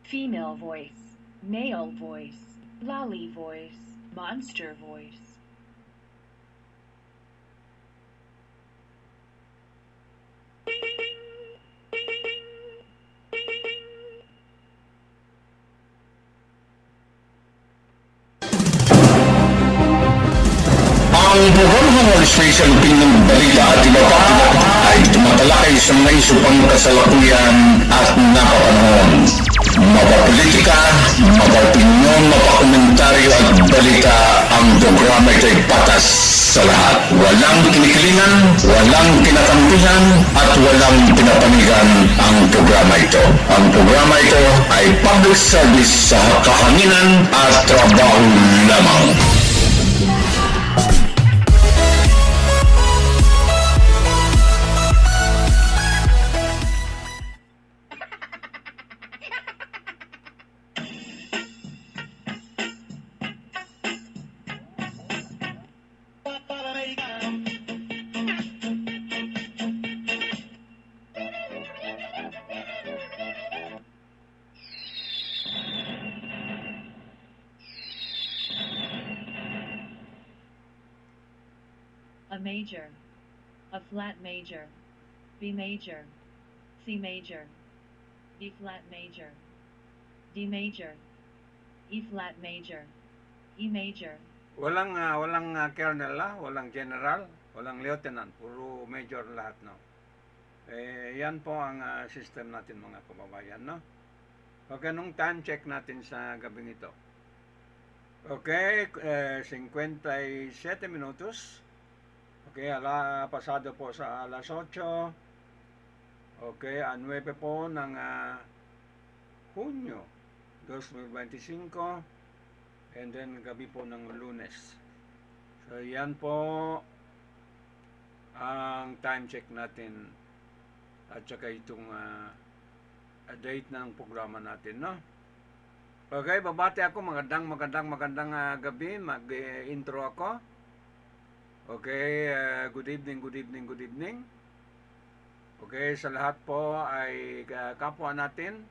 female voice, male voice, lolly voice, monster voice. Ang buwan-buwan special opinion balita at iba pa ay tumatalakay sa mga isu pang kasalukuyan at napapanahon. Mapapolitika, mapapinyon, mapakomentaryo at balita, ang programa ito'y patas sa lahat. Walang kinikilingan, walang kinakampihan, at walang pinapanigan ang programa ito. Ang programa ito ay public service sa kahanginan at trabaho lamang. A major, a flat major, B major, C major, B flat major, D major, E flat major, E major. Walang colonel, walang general, walang lieutenant, puro major lahat, no. Yan po ang system natin, mga kababayan, no. Okay, nung time check natin sa gabing ito. Okay, 57 minutos. Okay, pasado po sa alas 8. Okay, 9 po ng Hunyo 2025. And then gabi po ng Lunes. So yan po ang time check natin at saka itong date ng programa natin, no? Okay, babati ako, magandang gabi, mag-intro ako. Okay, good evening. Okay, sa lahat po ay kapwa natin.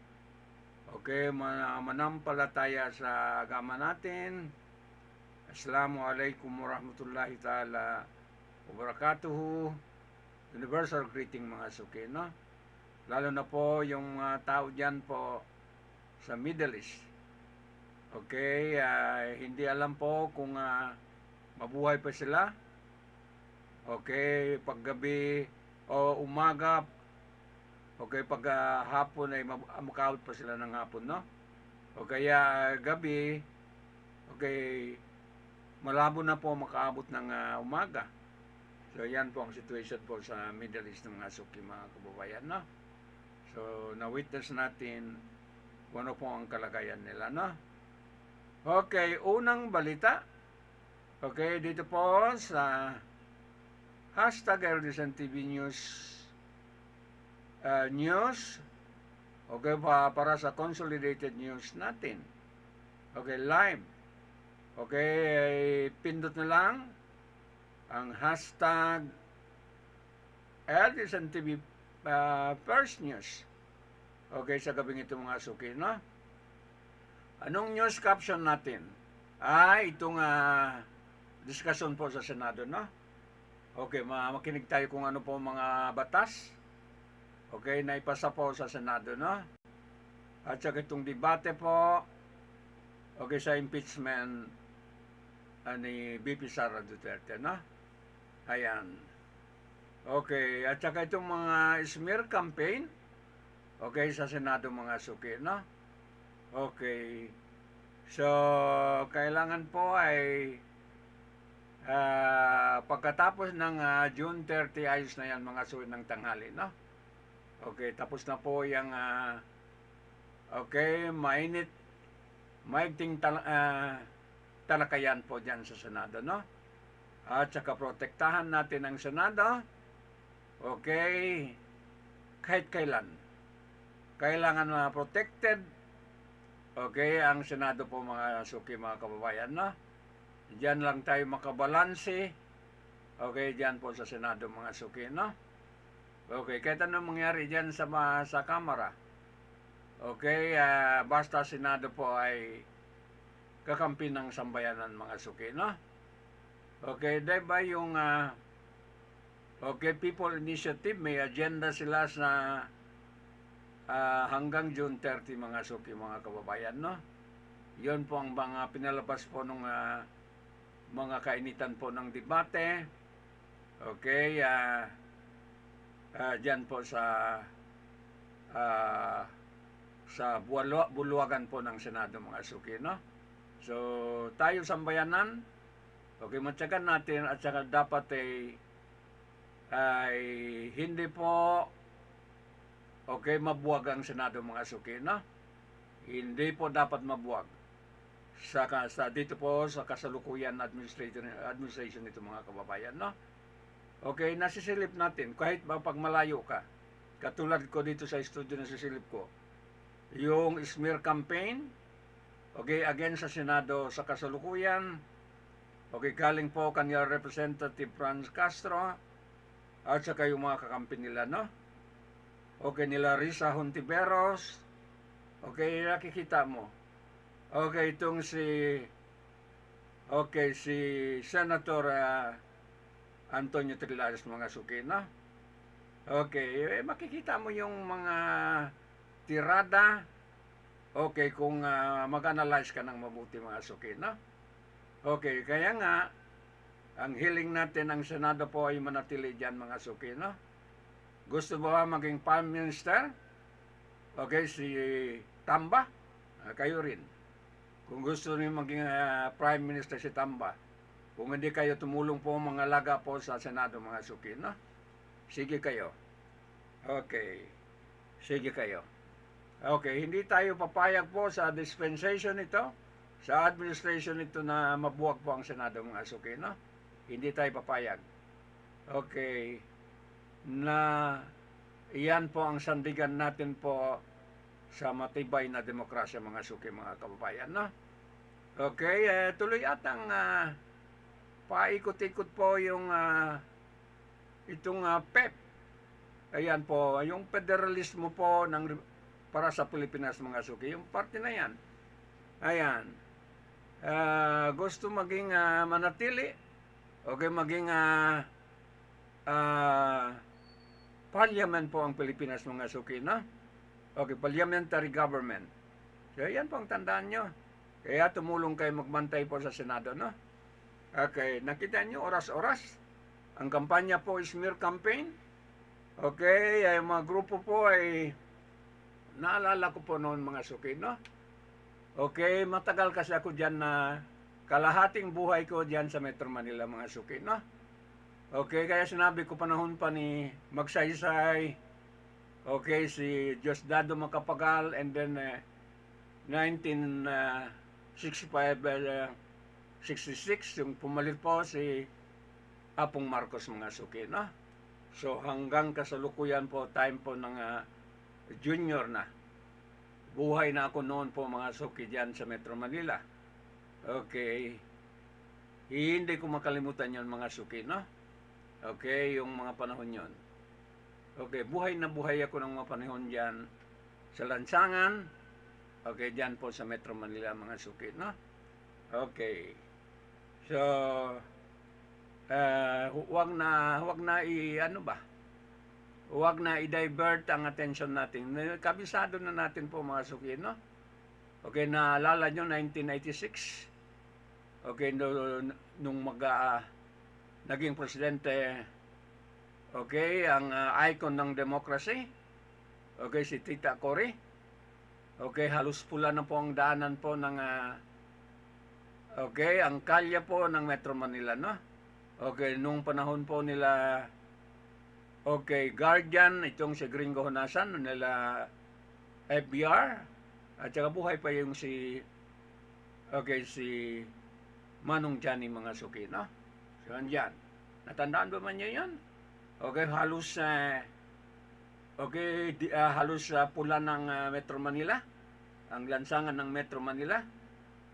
Okay, manampalataya sa agama natin. Assalamualaikum warahmatullahi ta'ala wabarakatuhu. Universal greeting, mga suki, no? Lalo na po yung tao dyan po sa Middle East. Okay, hindi alam po kung mabuhay pa sila. Okay, paggabi o umaga, okay, pag hapon ay makaabot pa sila ng hapon, no? O kaya gabi, okay, malabo na po makaabot ng umaga. So yan po ang situation po sa Middle East ng mga suki, mga kababayan, no? So na-witness natin kung ano po ang kalagayan nila, no? Okay, unang balita. Okay, dito po sa hashtag ADLSN TV News. Okay, para sa consolidated news natin. Okay, live. Okay, pindot na lang ang hashtag ADLSN TV First News. Okay, sa gabing ito, mga suki, no? Anong news caption natin? Itong discussion po sa Senado, no? Okay, makinig tayo kung ano po mga batas. Okay, naipasa po sa Senado, no? At saka itong debate po, okay, sa impeachment ni BP Sara Duterte, no? Ayan. Okay, at saka itong mga smear campaign, okay, sa Senado, mga suki, no? Okay. So, kailangan po ay pagkatapos ng June 30, ayos na yan, mga suki, ng tanghali, no? Okay, tapos na po yung okay, maigting talakayan po dyan sa Senado, no? At saka protektahan natin ang Senado. Okay, kahit kailan. Kailangan protected. Okay, ang Senado po, mga suki, mga kababayan, no? Diyan lang tayo makabalanse. Okay, diyan po sa Senado, mga suki, no? Okay, kahit anong mangyari diyan sa Kamara. Okay, basta Senado po ay kakampi ng sambayanan mga suki, no? Okay, diba yung People Initiative, may agenda sila sa hanggang June 30 mga suki, mga kababayan, no? Yun po ang mga pinalabas po ng mga kainitan po ng debate. Okay, dyan po sa buluwagan po ng Senado mga suki, no? So, tayo sambayanan, okay, matyagan natin at saka dapat ay hindi po mabuwag ang Senado mga suki, no? Hindi po dapat mabuwag sa dito po sa kasalukuyan administration nito mga kababayan, no? Okay, nasisilip natin kahit pag malayo ka. Katulad ko dito sa studio, nasisilip ko yung smear campaign, okay, against sa Senado sa kasalukuyan. Okay, galing po kanya Representative Franz Castro at saka yung mga kakampi nila, no? Okay, nila Risa Hontiveros. Okay, nakikita mo. Okay, itong si Senator Antonio Trillanes mga suki, no? Okay, makikita mo yung mga tirada. Okay, kung mag-analyze ka ng mabuti mga suki, no? Okay, kaya nga ang hiling natin ang Senado po ay manatili dyan mga suki, no? Gusto mo ba maging Prime Minister? Okay, si Tamba, kayo rin. Kung gusto niyo maging Prime Minister si Tamba, kung hindi kayo tumulong po mga laga po sa Senado mga suki, no? Sige kayo. Okay. Sige kayo. Okay, hindi tayo papayag po sa dispensation ito, sa administration ito na mabuwag po ang Senado mga suki, no? Hindi tayo papayag. Okay. Na iyan po ang sandigan natin po sa matibay na demokrasya mga suki, mga kababayan, no? Okay, tuloy atang paikot-ikot po yung itong PEP. Ayan po, yung federalismo po para sa Pilipinas mga suki, yung parte na yan. Ayan. Gusto maging manatili, okay, maging parliament po ang Pilipinas mga suki, no? Okay, parliamentary government. So, yan po ang tandaan nyo. Kaya tumulong kayo magbantay po sa Senado, no? Okay, nakita nyo, oras-oras. Ang kampanya po is smear campaign. Okay, ay mga grupo po ay naalala ko po noon mga suki, no? Okay, matagal kasi ako dyan na kalahating buhay ko dyan sa Metro Manila mga suki, no? Okay, kaya sinabi ko panahon pa ni Magsaysay, okay, si Diosdado Macapagal, and then 1966, yung pumalit po si Apong Marcos mga suki, no? So hanggang kasalukuyan po, time po ng junior na. Buhay na ako noon po mga suki dyan sa Metro Manila. Okay. Hindi ko makalimutan yon mga suki, no? Okay, yung mga panahon yon. Okay, buhay na buhay ako ng mga panahon dyan sa lansangan. Okay, dyan po sa Metro Manila mga suki, no? Okay. So, huwag na i-divert ang attention natin. Kabisado na natin po mga suki, no? Okay, naalala nyo 1996. Okay, nung naging presidente, okay, ang icon ng democracy, okay, si Tita Cory. Okay, halos pula na po ang daanan po ng okay, ang kalye po ng Metro Manila, no? Okay, nung panahon po nila, okay, Guardian, itong si Gringo Honasan, nila FBR, at saka buhay pa yung si Manong Johnny mga suki, no? So, andyan. Natandaan ba man niya yan? Okay, halos halos pula ng Metro Manila, ang lansangan ng Metro Manila.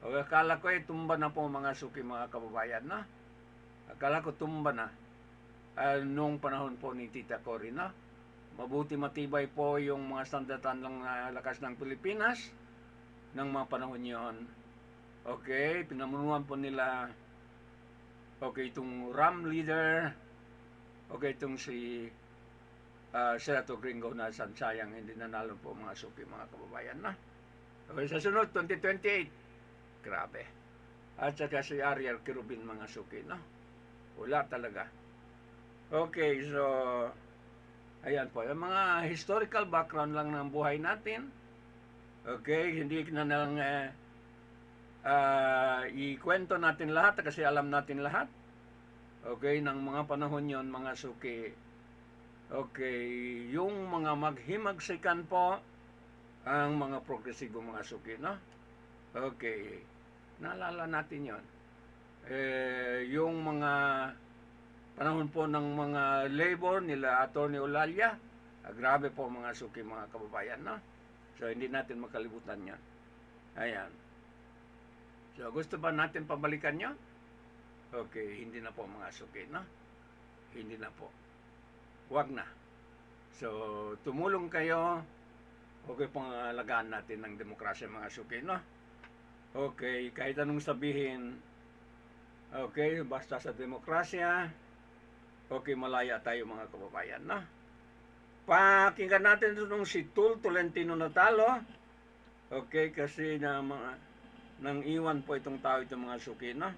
Okay, akala ko tumba na po mga suki, mga kababayan, no? Akala ko tumba na nung panahon po ni Tita Cory, no? mabuti matibay po yung mga sandatan ng lakas ng Pilipinas ng mga panahon yon. Okay, pinamunuan po nila itong RAM leader, itong si Senator Gringo na sayang hindi nanalo po mga suki mga kababayan na. Okay, sa sunod 2028, grabe. At saka si Ariel Kirubin mga suki na. Wala talaga. Okay, so ayan po, yung mga historical background lang ng buhay natin. Okay, hindi na lang ikwento natin lahat kasi alam natin lahat. Okay, ng mga panahon yon mga suki. Okay, yung mga maghimagsikan po ang mga progresibo mga suki, no? Okay, naalala natin yon. Yung mga panahon po ng mga labor nila Atty. Olalia, grabe po mga suki mga kababayan, no? So hindi natin makalimutan yan. Ayan. So gusto ba natin pabalikan nyo? Okay, hindi na po mga suki, no? Hindi na po. Huwag na. So tumulong kayo. Okay, pangalagaan natin ng demokrasya mga suki, no? Okay, kahit anong sabihin, okay, basta sa demokrasya, okay, malaya tayo mga kababayan, no? Pakinggan natin itong si Tul Tolentino natalo. Okay, kasi nang iwan po itong tao itong mga suki, no?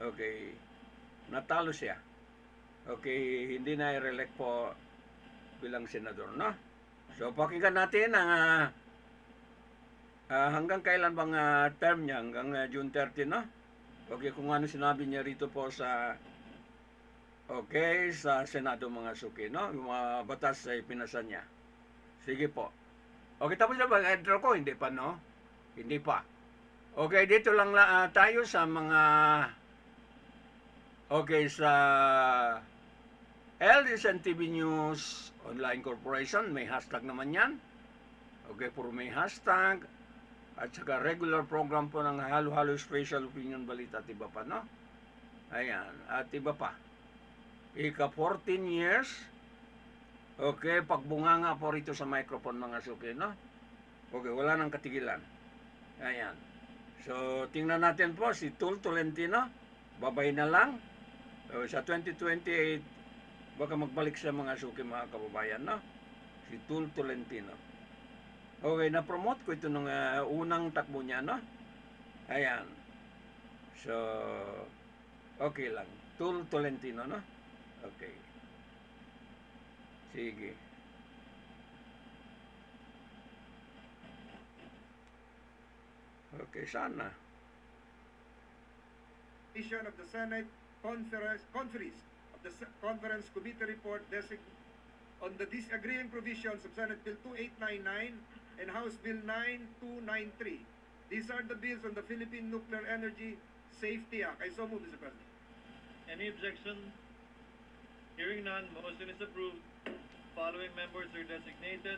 Okay, natalo siya. Okay, hindi na i-elect po bilang senador, no? So, pakinggan natin ang hanggang kailan bang term niya, hanggang June 30, no? Okay, kung ano sinabi niya rito po sa sa Senado mga suki, no? Yung mga batas ay pinasa niya. Sige po. Okay, tapos na ba intro ko? Hindi pa, no? Hindi pa. Okay, dito lang tayo sa mga sa ADLSN TV News Online Corporation. May hashtag naman yan. Okay, puro may hashtag. At saka regular program po ng halo-halo special opinion balita at iba pa, no? Ayan, at iba pa. Ika 14 years. Okay, pagbunganga po rito sa microphone mga suki, no? Okay, wala nang katigilan. Ayan. So, tingnan natin po si Tul Tolentino. Babay na lang. Sa 2028, baka magbalik sa mga suki mga kababayan, no? Si Tul Tolentino. Okay, na-promote ko ito nung unang takbo niya, no? Ayan. So, okay lang. Tul Tolentino, no? Okay. Sige. Okay, sana. Issue of the Senate Conference of the Conference Committee report on the disagreeing provisions of Senate Bill 2899 and House Bill 9293. These are the bills on the Philippine Nuclear Energy Safety Act. I so move, Mr. President. Any objection? Hearing none, motion is approved. Following members are designated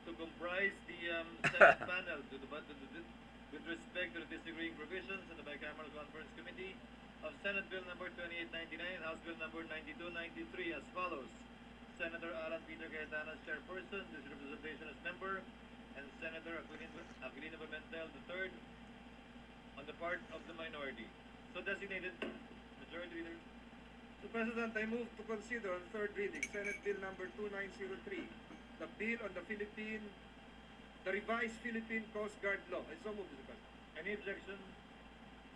to comprise the Senate panel with respect to the disagreeing provisions in the Bicameral Conference Committee of Senate Bill number 2899 and House Bill number 9293 as follows. Senator Alan Peter Cayetano as chairperson, this representation as member, and Senator Aquilino Pimentel III on the part of the minority. So designated, Majority Leader. Mr. President, I move to consider on third reading Senate Bill number 2903, the bill on the revised Philippine Coast Guard law. I so move, Mr. President. Any objection?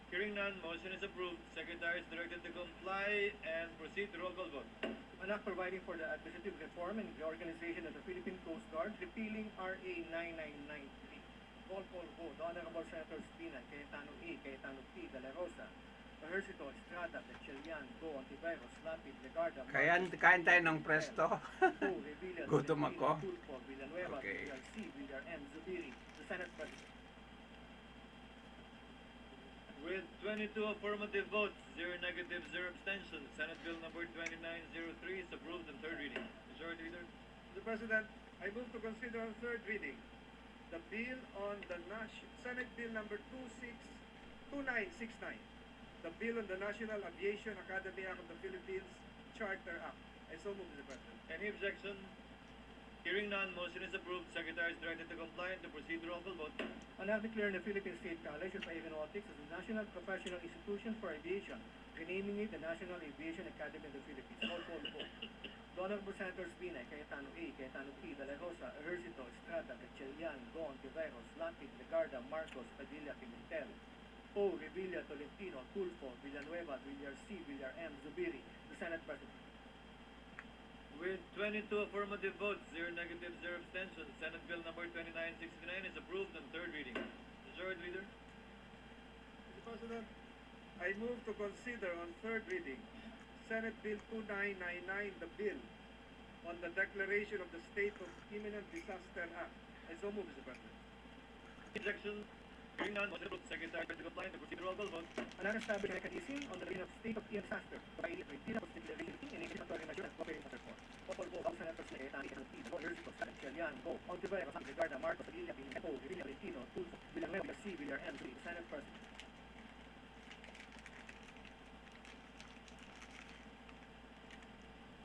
Hearing none, motion is approved. Secretary is directed to comply and proceed to roll call vote. An act providing for the administrative reform and reorganization of the Philippine Coast Guard, repealing RA 9993. Roll call vote. Honorable Senator Spina, Cayetano A, Cayetano P, De La Rosa, Ejercito, Estrada, Pechelian, Go, Ontiveros, Lapid, Legarda, Kain tayo ng presto. Gutom ako. Tulfo, Villanueva, Okay. Villar C, Villar M, Zubiri, the Senate President. With 22 affirmative votes, 0 negative, 0 abstentions, Senate Bill number 2903 is approved in third reading. Majority Leader. Mr. President, I move to consider on third reading the bill on the Senate Bill number 2969, the bill on the National Aviation Academy Act of the Philippines Charter Act. I so move, Mr. President. Any objection? Hearing none, motion is approved. Secretary is directed to comply and to proceed to roll call vote. And now declaring the Philippine State College of Aeronautics as a national professional institution for aviation, renaming it the National Aviation Academy of the Philippines. Roll call vote. The Honorable Senators Binay, Cayetano A, Cayetano P, De La Rosa, Ejercito, Estrada, Gatchalian, Gon, Tiveros, Lapid, Legarda, Marcos, Padilla, Pimentel, O, Revilla, Tolentino, Tulfo, Villanueva, Villar C, Villar M, Zubiri, the Senate President. With 22 affirmative votes, 0 negative, 0 abstentions, Senate Bill number 2969 is approved on third reading. Majority Leader. Mr. President, I move to consider on third reading Senate Bill 2999, the bill on the declaration of the State of Imminent Disaster Act. I so move, Mr. President. Objection. Hearing none, motion approved. Secretary to comply and to proceed to roll call vote. And now establish a mechanism on the line of state of disaster, providing for repeal of declaration and anticipatory measure and cooperating under force. All vote of Senators Cayetano P, Gon, Ejercito, Gatchalian, Go, Ontiveros, Legarda, Marcos, Padilla, Pimentel, O, Revilla, Tolentino, Tulfo, Villanueva, C, Villar M, the Senate President.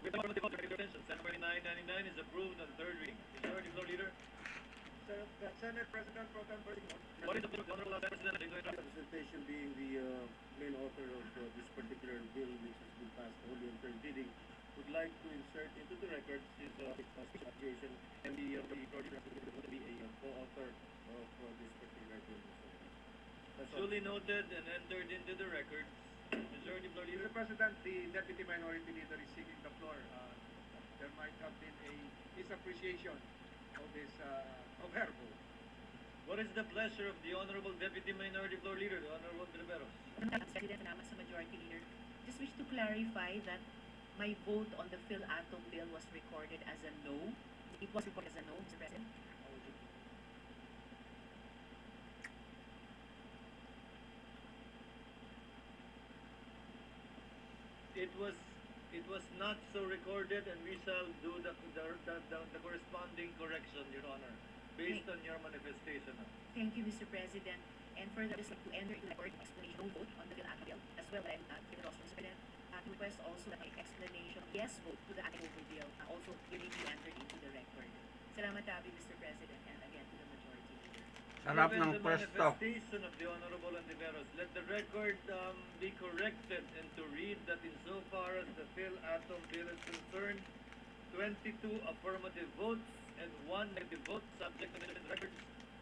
With affirmative vote, negative abstentions, Senate Bill 2999 is approved on third reading. Majority Floor Leader. Senate President Pro Tempore. What is the bill of the Honorable President? Representation being the main author of this particular bill which has been passed only on third reading, would like to insert into the record his association and the project would be a co-author of this particular bill. That's all. Duly noted and entered into the record. Majority Floor Leader. Mr. President, the Deputy Minority Leader is seeking the floor. There might have been a misappreciation of his of her vote. What is the pleasure of the Honorable Deputy Minority Floor Leader, the Honorable Tiveros? President, salamat sa Majority Leader. Just wish to clarify that my vote on the Phil-Atom bill was recorded as a no. It was recorded as a no, Mr. President. It was not so recorded, and we shall do the corresponding correction, Your Honor, based on your manifestation. Thank you, Mr. President. And further, just like to enter into the record explanation of vote on the Phil-Atom bill, as well as Mr. President, to request also that my explanation of yes vote to the Atom bill also be entered into the record. Salamat tabi, Mr. President, and again to the Majority Leader. Sarap Given ng the pwesto. manifestation of the Honorable Antiveros, let the record be corrected and to read that insofar as the Phil-Atom bill is concerned, 22 affirmative votes and 1 negative vote subject to the records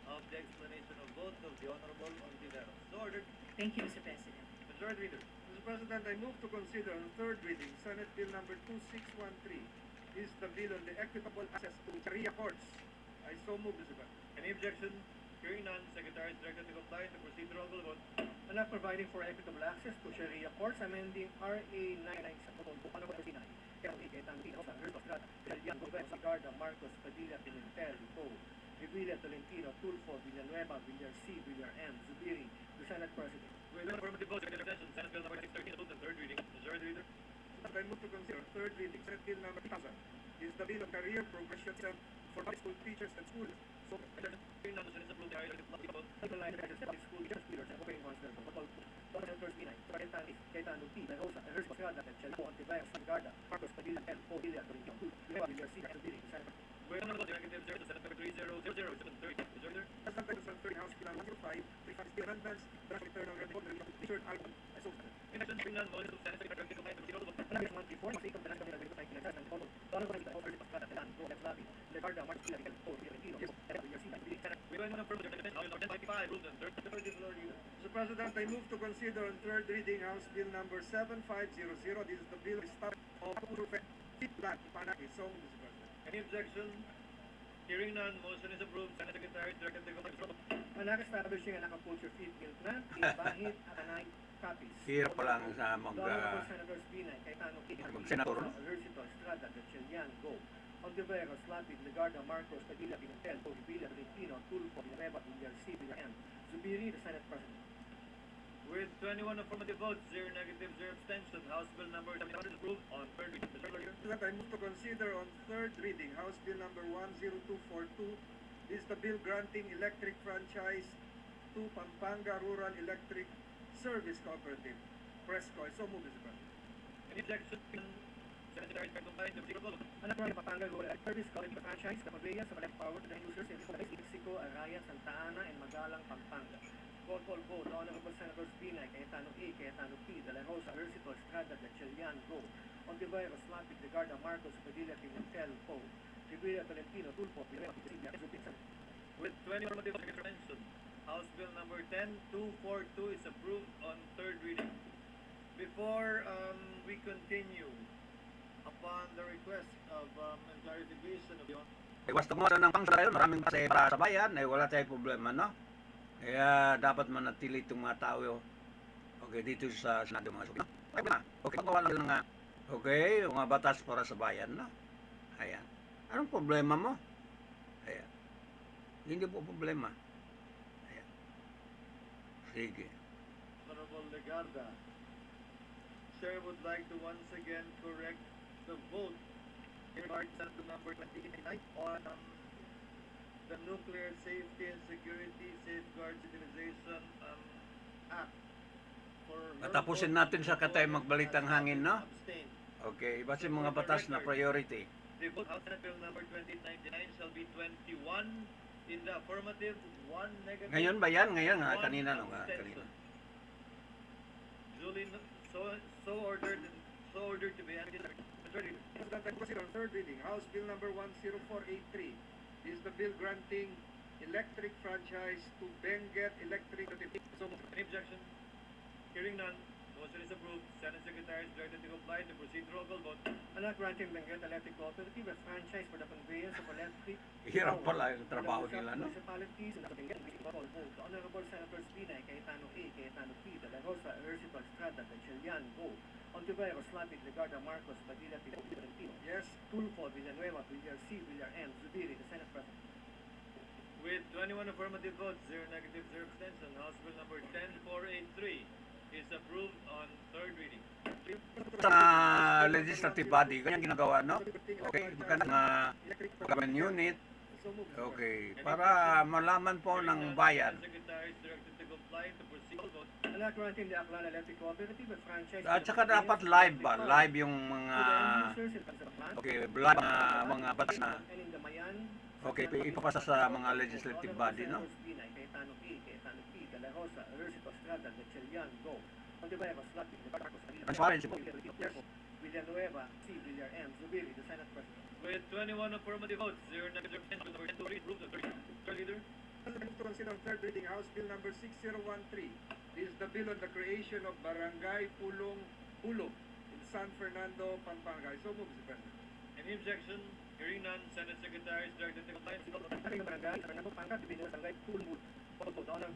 of the explanation of vote of the Honorable Antiveros. So ordered. Thank you, Mr. President. Majority Leader. Mr. President, I move to consider on third reading Senate Bill number 2613. This is the bill on the equitable access to Sharia courts. I so move, Mr. President. Any objection? Hearing none, Secretary is directed to comply and to proceed to roll call vote. And now providing for equitable access to Sharia courts, amending RA 997, Honorable Sinai, Cayetano P, Rosa, Ejercito, Estrada, Gatchalian, Go, Legarda, Marcos, Padilla, Pimentel, O, Revilla, Tolentino, Tulfo, Villanueva, Villar C, Villar M, Zubiri, the Senate President. With affirmative vote, negative abstention, Senate Bill number 613 approved on third reading. Majority Leader. I move to consider on third reading Senate Bill number 1000. This is the bill on career progression for public school teachers and schools. So, Hearing none, motion is approved. The ayes have it. Vote. People line of public school teachers, leaders, and operating constants of all Senators Binay, Cayetano P, De Rosa, Ejercito, Estrada, Gatchalian, Ontiveros, Legarda, Marcos, Padilla, L, O, Villa, Tolentino, Villanueva, Villar C, Zubiri, the Senate President. With honorable negative 0 to Senate number 3000, 730. Majority Leader. President, I consult House Bill number 5, 350 amendments, draft return of report, and teacher album. I so move. In action, hearing none, motion to Senate Secretary to comply and to proceed to roll call vote. And now, 134, state of the national government of 1997, and follow. Honorable Anita, Ejercito, Estrada, Gatchalian, Go, Legarda, Legarda, Marcos, Padilla, L, O, Tolentino, Villar C, Zubiri, Senate. We go in on affirmative negative House Bill number 1055 approved on third reading. Mr. President, I move to consider on third reading House Bill number 7500. This is the bill of fit plant, Panaki. So, Mr. President. Any objection? Hearing none, motion is approved. Senate Secretary directed to comply with roll call. And now establishing an aquaculture feed mill plant in Bahit, Akanay, Capiz. Hirap pa lang sa The Honorable Senators Binay, Cayetano P, mag-senador, no? Ejercito, Estrada, Gatchalian, Go, Ontiveros, Lapid, Legarda, Marcos, Padilla, Pimentel, O, Revilla, Tolentino, Tulfo, Villanueva, Villar C, Villar M, Zubiri, the Senate President. With 21 affirmative votes, 0 negative, 0 abstention, House Bill number 700 is approved on third reading. Mr. Lawyer. President, I move to consider on third reading House Bill number 10242. This is the bill granting electric franchise to Pampanga Rural Electric Service Cooperative, Presco. I so move, Mr. President. Any objection? Senate Secretary is compliant to proceed roll call vote. Anak ko Pampanga Rural Electric Service College franchise na conveyance sa collect power to the users in Mexico, Araya, Santa Ana, and Magalang, Pampanga. Roll call vote. The Honorable Senators Binay, Cayetano A, Cayetano P, De La Rosa, Ercito, Estrada, Gatchalian, Go, Ontiveros, Lapid, Legarda, Marcos, Padilla, Pimentel, Po, Rivera, Tolentino, Tulfo, Pineda, Pisilia, Zupitsan. With 20 affirmative votes against abstention, House Bill number 10242 is approved on third reading. Before we continue, upon the request of and clarification of the Iwas tumawa ng pangsa tayo, maraming kasi para sa bayan, wala tayong problema, no? Kaya dapat manatili itong mga tao, okay, dito sa Senado mga suki. Okay na, okay, pagawa lang nga, okay, mga batas para sa bayan, no? Ayan. Anong problema mo? Ayan. Hindi po problema. Ayan. Sige. Honorable Legarda, Chair would like to once again correct the vote in regard to number 28 on the Nuclear Safety and Security Safeguards Utilization Act. Tapusin natin sa katay magbalitang hangin, no? Abstain. Okay, basta mga batas na priority. The vote House Senate Bill number 2899 shall be 21 in the affirmative, 1 negative. Ngayon ba yan? Ngayon, one kanina, no? abstention. Kanina. Duly so ordered to be enacted. President, I proceed on third reading. House Bill number 10483. This is the bill granting electric franchise to Benguet Electric. So, any objection? Hearing none, motion is approved. Senate Secretary is directed to comply to proceed roll call vote. Anak granting Benguet Electric Cooperative a franchise for the conveyance of electric Hirap power pala yung trabaho to the nila, no? municipalities and the Benguet roll call vote. The Honorable Senators Binay, Cayetano A, Cayetano P, De La Rosa, Ercito, Estrada, Gatchalian, Go, Ontiveros, Lapid, Legarda, Marcos, Padilla, Tolentino, Yes. Tulfo, Villanueva, Villar C, Villar M, Zubiri, the Senate President. With 21 affirmative votes, 0 negative, 0 abstention, House Bill number 10483 is approved on third reading. Sa legislative body, ganyan ginagawa, no? Okay, magkano mga government unit, okay, para malaman po ng bayan. Senate Secretary is directed to comply to proceed roll vote. Anak granting the Aklan Electric Cooperative a franchise At saka dapat live ba? Live yung mga, okay, live mga batas na, and in the Mayan, okay, ipapasa sa mga legislative body, no? Cayetano A, Cayetano P, De La Rosa, Ercito, Estrada, Gatchalian, Go, Ontiveros, Lapid, Marcos, Transparency po. Villanueva, C, Villar M, Zubiri, the Senate President. With 21 affirmative votes, 0 negative, 0 abstention, number 10 approved on third reading. Third leader. To consider on third reading House Bill number 6013. This is the bill on the creation of Barangay Pulong in San Fernando, Pampanga. So move, Mr. President. Any objection? Hearing none, Senate Secretary is directed to comply to roll vote. Aking barangay, Fernando Pangka, Divino, Barangay Pulmul.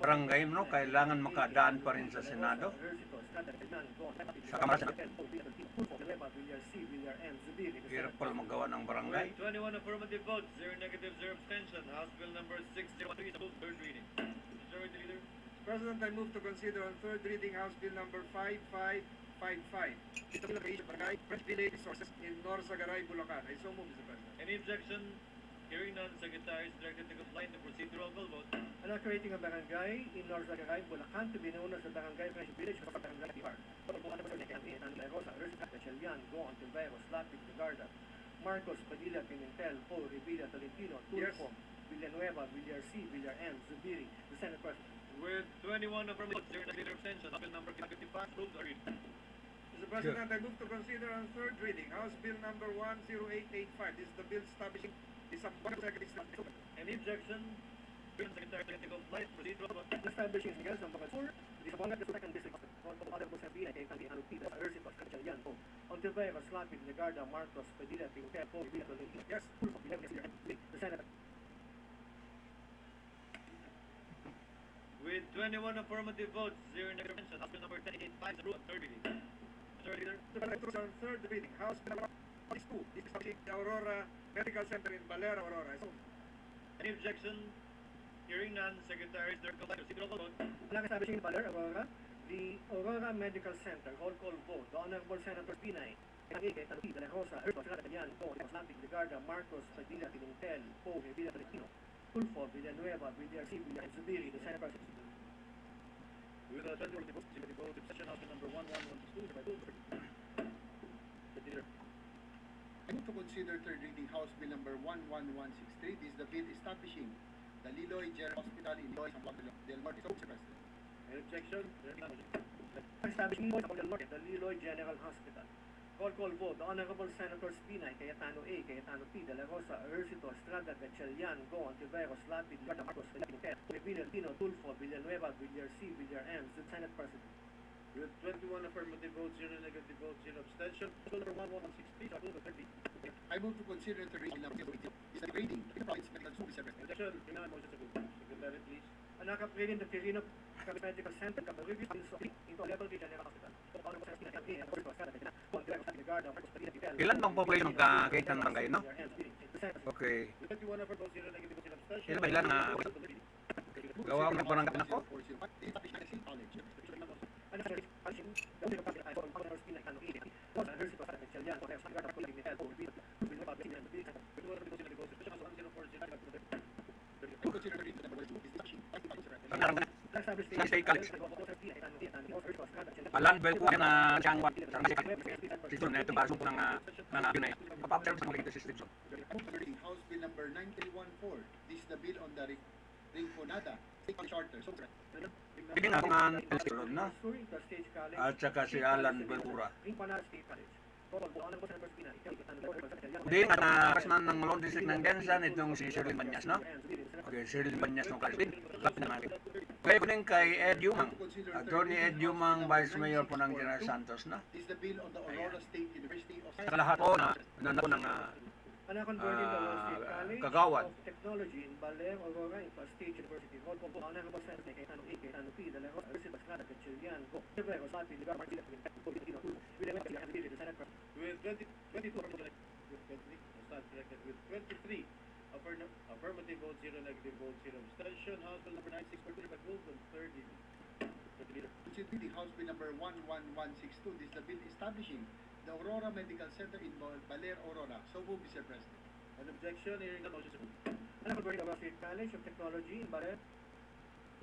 Barangay mo, kailangan makadaan pa rin sa Senado. Sa Kamara, hirap pala magawa ng barangay. With 21 affirmative votes, 0 negative, 0 abstention, House Bill number 6013 is approved third reading. Majority Leader. President, I move to consider on third reading House Bill number 5555. It's a bill of creation of Barangay Fresh Village Resources in Norzagaray, Bulacan. I so move, Mr. President. Any objection? Hearing none, Secretary is directed to comply to proceed to roll call vote. Anak creating a barangay in Norzagaray, Bulacan to be known as the Barangay Fresh Village of Barangay Bihar. De La Rosa, Ercito, Gatchalian, Go, Ontiveros, Lapid, Legarda, Marcos, Padilla, Pimentel, Po, Rivera, Tolentino, Tulfo, Villanueva, Villar C, Villar M, Zubiri, the Senate President. With 21 affirmative votes, 0 negative, abstention, House Bill number 55 approved third reading. Mr. President, I move to consider on third reading House Bill number 10885. This is the bill establishing the Secretary. Any objection? Hearing Secretary is directed to comply to proceed to roll vote. Establishing Miguel Zamboanga Sur, the Zamboanga, the second district of the Honorable Sabina, Cayetano P, Ercito, Gatchalian, Po, Ontiveros, Lapid, Legarda, Marcos, Padilla, Pimentel, Po, Rivera, Tolentino, Yes. Tulfo, Villanueva, the Senate. With 21 affirmative votes, 0 negative, abstention, House Bill number 1085 is approved third reading. Majority Leader. Mr. President, on third reading House Bill number 42. This is establishing the Aurora Medical Center in Valera, Aurora. I so move. Any objection? Hearing none, Secretary is directed to comply to proceed to roll call vote. Anak establishing in Baler, Aurora, the Aurora Medical Center, roll call vote. The Honorable Senator Binay, Cayetano P, De La Rosa, Ercito, Estrada, Gatchalian, Go, Lapid, Legarda, Marcos, Padilla, Pimentel, Po, Rivera, Tolentino, Tulfo, Villanueva, Villar C, Villar M, Zubiri, the Senate President. With 20 affirmative votes, 0 negative, 0 abstention, House Bill number 1112 is approved. Majority Leader. I move to consider third reading House Bill number 11163. This is the bill establishing the Liloy General Hospital in Liloy, Zamboanga del Norte. So, Mr. President. Any objection? There being none, motion Establishing the Liloy General Hospital. Roll call vote. The Honorable Senators Binay, Cayetano A, Cayetano P, De La Rosa, Ejercito, Estrada, Gatchalian, Go, Ontiveros, Lapid, Garda, Marcos, Felipe, Villar, Tino, Tulfo, Villanueva, Villar C, Villar M, Senate President. With 21 affirmative votes, 0 negative votes, 0 abstention. Bill number 11163 shall move to third reading. I move to consider third reading number 080. This is the reading in the province medical school, Mr. President. Objection? There being none, motion to approve. Secretary, please. Anak upgrading the Quirino Medical Center, Cabarigis, into a level 3 General Hospital. Honorable Senators Binay, A, and Ejercito, Estrada, Gatchalian, Go, Ontiveros, Lapid, Garda, Marcos, Felipe, Ilan bang population ng Cagayan Barangay, no? Okay. With 21 affirmative votes, 0 negative votes, 0 abstention. Ilan ba ilan na gawa ko ng barangay na ko? State College. Landbell po na siyang system na ito basong po ng Pinay. Kapag-serve sa mga system. House Bill number 9314. This is the bill on the Rinconada State Charter. So, Bigyan nga mga nilsunod na. At saka si Alan Belpura. Hindi nga nakasman ng Malone District ng Gensan itong si Shirley Banyas, no? Okay, Shirley Banyas ng Kalipin. Lapit na natin. Kaya kunin kay Ed Yumang. Attorney Ed Yumang, Vice Mayor po ng General Santos, no? this is the bill on the Aurora State University of Sa lahat po na nandun ng Converting the Wall State College Kagawad. of Technology in Baler, Aurora, into a state university. Roll call vote. Honorable Senator Cayetano A, Cayetano P, De La Rosa, Ejercito, Estrada, Gatchalian, Go, Ontiveros, Lapid, Garda, Marcos, Felipe, Villanueva, the Senate President. With 22 affirmative, affirmative votes, 0 negative votes, 0 abstention. House Bill number 9642 approved on third reading. Considering House Bill number 11162. This is the bill establishing the Aurora Medical Center in Baler, Aurora. So move, Mr. President. An objection, hearing none, motion to approve. Converting the Wall State College of Technology in Baler,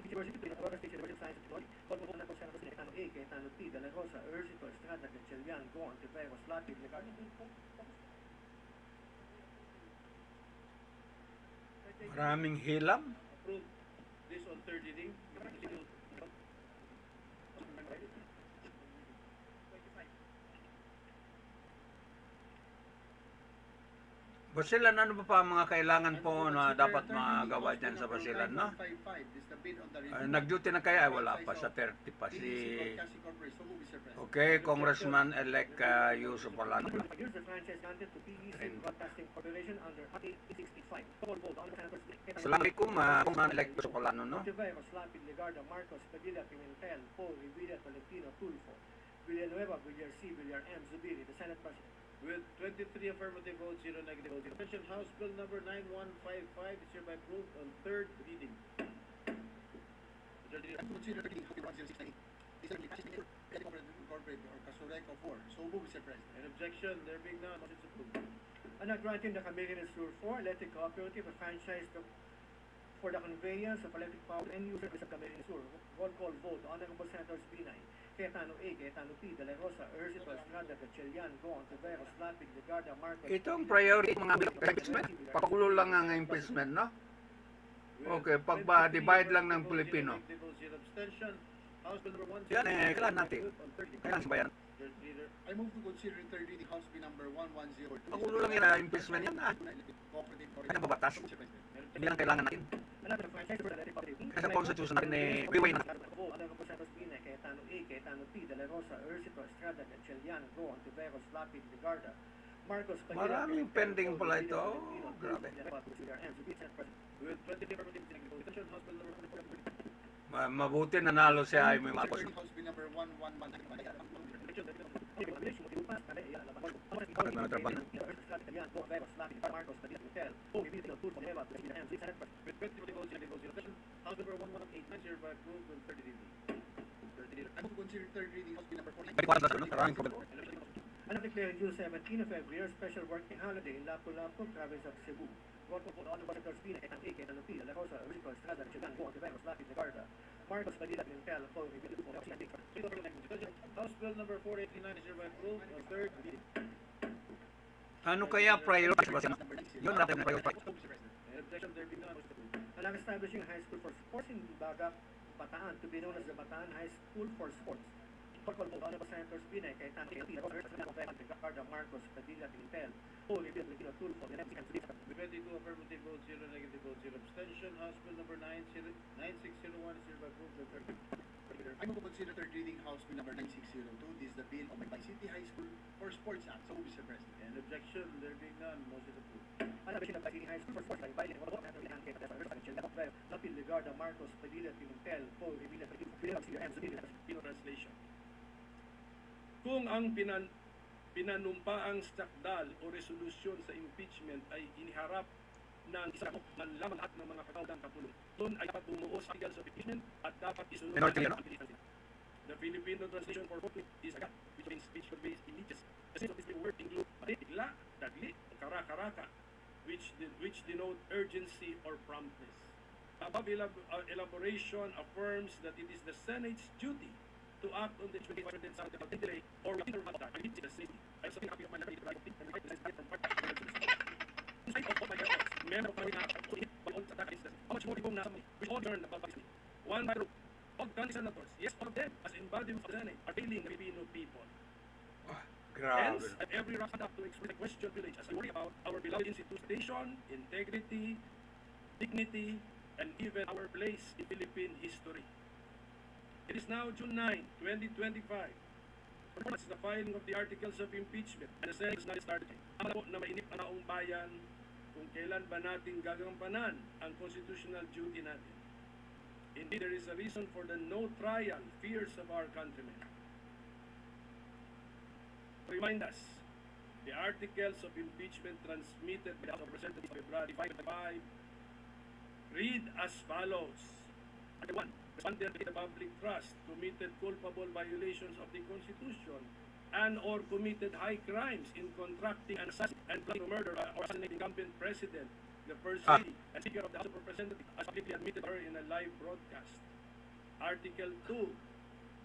University to Aurora State University of Science and Technology. Roll call vote. Honorable Senators Cayetano A, Cayetano P, De La Rosa, Ejercito, Estrada, Gatchalian, Go, Ontiveros, Lapid, Garda. maraming hilam. Approve this on third reading. Basilan, ano ba pa ang mga kailangan po na dapat magawa dyan sa Basilan, no? Nag-duty na kaya? Wala pa, sa 30 pa si... Okay, Congressman-elect Yusuf Orlando. Here's the franchise granted to PEC Broadcasting Corporation under Act 865. Call vote. Honorable Senators Binay. Assalamualaikum, Congressman-elect Yusuf Orlando, no? Ontiveros, Lapid, Legarda, Marcos, Padilla, Pimentel, Paul, Rivera, Tolentino, Tulfo, Villanueva, Villar C, Villar M, Zubiri, the Senate President. With 23 affirmative votes, 0 negative votes. Attention, House Bill number 9155 is hereby approved on third reading. Considering House Bill 10698. This is the Incorporated or Kasureco 4. So move, Mr. President. An objection, there being none, motion to approve. Granting the Camarines Sur 4 Electric Cooperative a franchise for the conveyance of electric power and user of Camarines Sur. Roll call vote. Honorable Senators Binay, Cayetano A, Cayetano P, De La Rosa, Ejercito, Estrada, Gatchalian, Go, Ontiveros, Lapid, Legarda, Marcos. Itong priority mga investment, pakulo lang ang investment, no? Okay, pag-divide lang ng Pilipino. House Bill number 1. Yan kailangan natin. Kailangan sa bayan. I move to consider third reading House Bill number 1102. Pakulo lang yan, investment yan, Kaya babatas. Hindi lang kailangan natin. Kasi sa constitution natin, way na. Honorable Senators Binay, Cayetano A, Cayetano P, De La Rosa, Ejercito, Estrada, Gatchalian, Go, Ontiveros, Lapid, Legarda, Marcos, Padilla. Maraming pending pala ito. Grabe. With 23 affirmative votes. Attention, House Bill number 1. Mabuti nanalo si Jaime Marcos. House Bill number 1119. Bakit na trabaho? With 20 votes, 0 votes. Attention, House number 1189 is hereby approved on third reading. I move to consider third reading House Bill number 49. Maraming problema. And declaring June 17 of every year special working holiday in Lapu-Lapu, province of Cebu. Roll call vote. Honorable Senators Binay, Cayetano A, Cayetano P, De La Rosa, Ejercito, Estrada, Gatchalian, Go, Ontiveros, Lapid, Legarda, Marcos, Padilla, Pimentel, Paul, Rivera, House Bill number 489 is hereby approved on third reading. Ano kaya priority? Yun natin priority. Objection, there being none, motion approved. Alang establishing a high school for sports in Baga, Bataan, to be known as the Bataan High School for Sports. Protocol vote, Honorable Senators Binay, Cayetano, Ricardo, Marcos, Padilla, Pimentel, Paul, Ibig, Regino, Tulfo, and MC Anthony. With 22 affirmative votes, 0 negative votes, 0 abstention. House Bill number 9601 is hereby approved the third reading. I move to consider third reading House Bill number 9602. This is the bill of the City High School for Sports Act. So, Mr. President. And objection, there being none, motion approved. Establishing the City High School for Sports, by Biden, Lapil, Ricardo, Marcos, Padilla, Pimentel, Paul, Ibig, Regino, In translation. Kung ang pinanumpaang sakdal o resolusyon sa impeachment ay iniharap ng isang man lamang lahat ng mga kakaudang kapulong, doon ay dapat bumuo sa articles of impeachment at dapat isunod ang pilihan. The Filipino translation for vote is agad, which means which conveys immediate. The sense of this word include bigla, dagli, kara-karaka, which denote urgency or promptness. Above elaboration affirms that it is the Senate's duty to act on the evidence without delay or within the time. I need the safety. I submit a copy of my letter to the right and write the from part of my efforts, member of my but all that is how much more na which all learn about Pakistan. One by group, all country senators, yes, all of them, as embodiments of the Senate, are failing the Filipino people. Grabe. Hence, at every round up to express a question village as we worry about our beloved institution, integrity, dignity, and even our place in Philippine history. It is now June 9, 2025. It's the filing of the articles of impeachment and the Senate is now started. Ang po na mainip ang taong bayan kung kailan ba natin gagampanan ang constitutional duty natin. Indeed, there is a reason for the no trial fears of our countrymen. Remind us, the articles of impeachment transmitted by the House of Representatives on February 5 read as follows. Number 1. Respondent in the public trust committed culpable violations of the Constitution and or committed high crimes in contracting and assassinating and planning to murder or assassinate incumbent president, the First Lady, and Speaker of the House of Representatives, as publicly admitted her in a live broadcast. Article 2.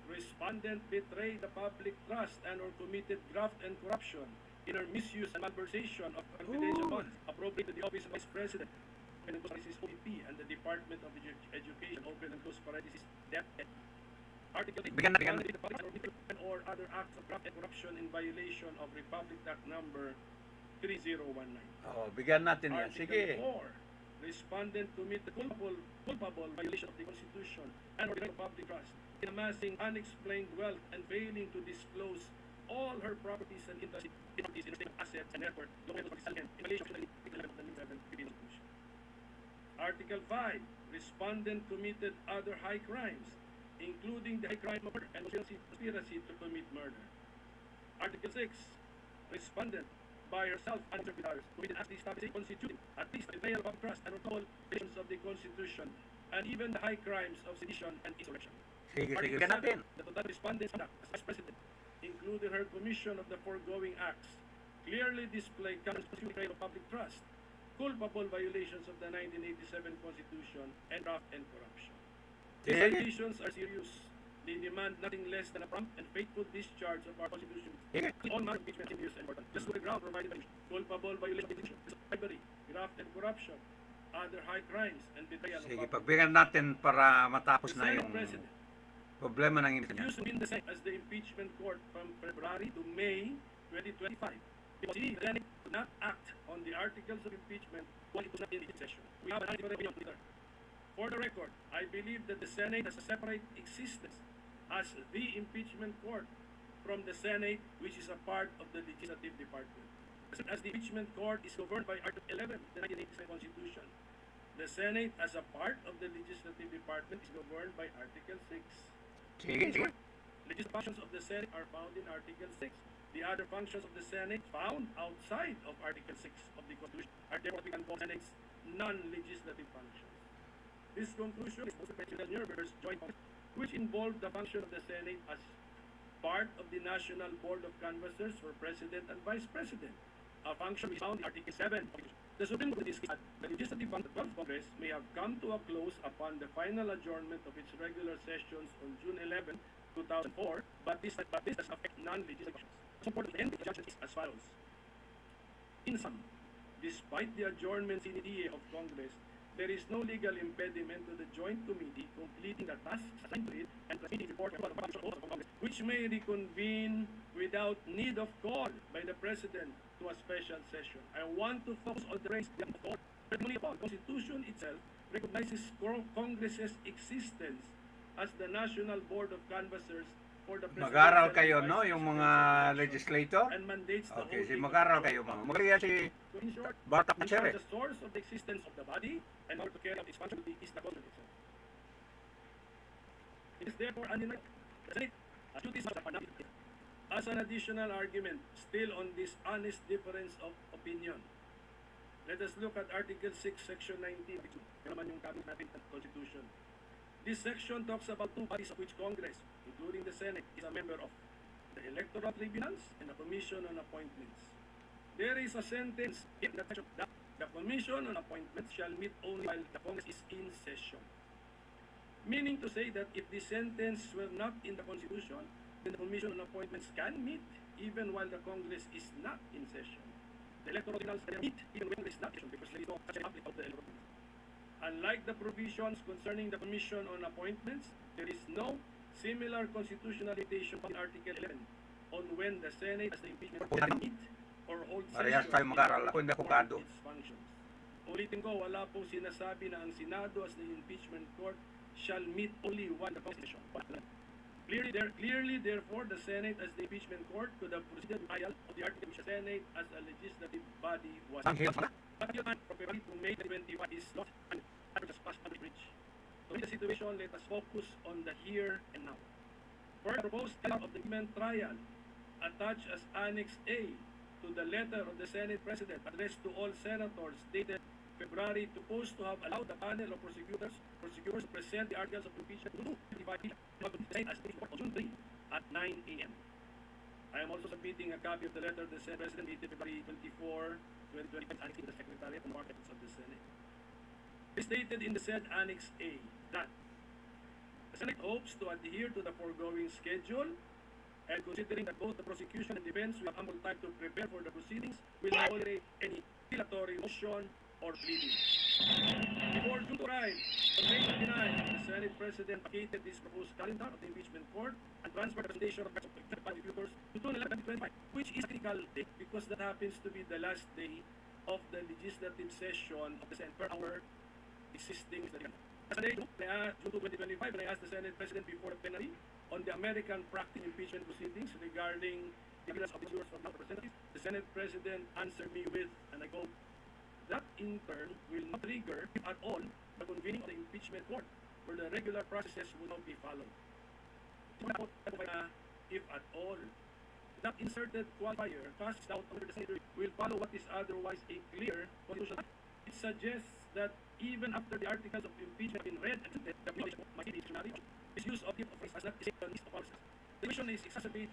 Respondent betrayed the public trust and or committed graft and corruption in her misuse and malversation of confidential funds appropriated to the office of Vice President, OEP, and the Department of Education, open and close parenthesis, DepEd. Article 8. Bigyan. The public or other acts of graft and corruption in violation of Republic Act number 3019. Oh, bigyan natin yan. Article Sige. 4. Respondent committed culpable violation of the Constitution and or the right of public trust in amassing unexplained wealth and failing to disclose all her properties and interests in assets and network located in violation of the Constitution. Article 5. Respondent committed other high crimes, including the high crime of murder and conspiracy to commit murder. Article 6. Respondent, by herself and with others, committed acts establishing constituting at least the betrayal of trust and all violations of the Constitution, and even the high crimes of sedition and insurrection. Sige, Article bigyan 7. natin. The total respondent's conduct as Vice President, including her commission of the foregoing acts, clearly display constitutional betrayal of public trust, culpable violations of the 1987 Constitution, and graft and corruption. These Sige. allegations are serious. They demand nothing less than a prompt and faithful discharge of our Constitution. Sige. All manner of impeachment is important. Just to the ground provided by culpable violation of the Constitution, bribery, graft and corruption, other high crimes, and betrayal of Sige, public. pagbigyan natin para matapos The na Senate yung President problema ng impeachment. used to be in the Senate as the impeachment court from February to May 2025. Because the Senate could not act on the articles of impeachment while it was not in session. We have an different opinion on it. For the record, I believe that the Senate has a separate existence as the impeachment court from the Senate, which is a part of the legislative department. As the impeachment court is governed by Article 11 of the 1987 Constitution, the Senate, as a part of the legislative department, is governed by Article 6. Sige. Legislative functions of the Senate are found in Article 6. The other functions of the Senate found outside of Article 6 of the Constitution are therefore what we can call Senate's non-legislative functions. This conclusion is also President Nuremberg's joint function, which involved the function of the Senate as part of the National Board of Canvassers for President and Vice President, a function we found in Article 7 of the Constitution. The Supreme Court discussed that the legislative function of the 12th Congress may have come to a close upon the final adjournment of its regular sessions on June 11, 2004, but this does affect non-legislative functions. Some part of the end of the judgment is as follows. In sum, despite the adjournment in the of Congress, there is no legal impediment to the joint committee completing the tasks assigned to it and transmitting report to the Congress, which may reconvene without need of call by the President to a special session. I want to focus on the raised of call. The Constitution itself recognizes Congress's existence as the National Board of Canvassers for the President. Mag-aral kayo, no? Yung mga legislator? And mandates the Okay, si holding mag-aral of kayo. public Magkaya si So in short, Bartak na siya, the source of the existence of the body and how to carry out its functionality is the Congress itself. It is therefore undeniable. The Senate has duties as an additional argument still on this honest difference of opinion. Let us look at Article 6, Section 19, which naman yung cabinet natin at Constitution. This section talks about two bodies of which Congress, including the Senate, is a member of: the Electoral Tribunals and the Commission on Appointments. There is a sentence in that section that the Commission on Appointments shall meet only while the Congress is in session. Meaning to say that if the sentence were not in the Constitution, then the Commission on Appointments can meet even while the Congress is not in session. The electoral tribunals can meet even when there is not session because there is no such conflict of the electoral tribunals. Unlike the provisions concerning the Commission on Appointments, there is no similar constitutional limitation in Article 11 on when the Senate as the impeachment court can meet or hold Parehas session tayo mag-aral. Ako hindi for abogado. its functions. Ulitin ko, wala pong sinasabi na ang Senado as the impeachment court shall meet only one the Constitution. Clearly, therefore, the Senate as the impeachment court could have proceeded with trial of the article which the Senate as a legislative body was. But the time from February to May 2021 is not and just passed on the bridge. So in the situation, let us focus on the here and now. First, proposed of the impeachment trial attached as Annex A to the letter of the Senate President addressed to all senators dated February supposed to have allowed the panel of prosecutors to present the articles of impeachment to as on June 3 at 9 a.m. I am also submitting a copy of the letter of the Senate President dated February 24, 2025, annexing the Secretariat and Markets of the Senate. It is stated in the said Annex A that the Senate hopes to adhere to the foregoing schedule, and considering that both the prosecution and defense will have ample time to prepare for the proceedings, will not tolerate any dilatory motion or pleading. Before June to arrive, on May 29, the Senate President vacated this proposed calendar of the impeachment court and transferred the presentation of prosecutors to June 11, 2025, which is a critical date because that happens to be the last day of the legislative session of the Senate per hour existing. As a day, June 2, 2025, when I asked the Senate President before the plenary on the American practice impeachment proceedings regarding the appearance of the jurors from representatives, the Senate President answered me with, and I quote, that in turn will not trigger, if at all, the convening of the impeachment court, where the regular processes will not be followed. If at all, that inserted qualifier casts doubt over the Senate will follow what is otherwise a clear constitutional. It suggests that even after the articles of impeachment have been read and the might be dictionary, this use of the office as not is a list of officers. The question is exacerbated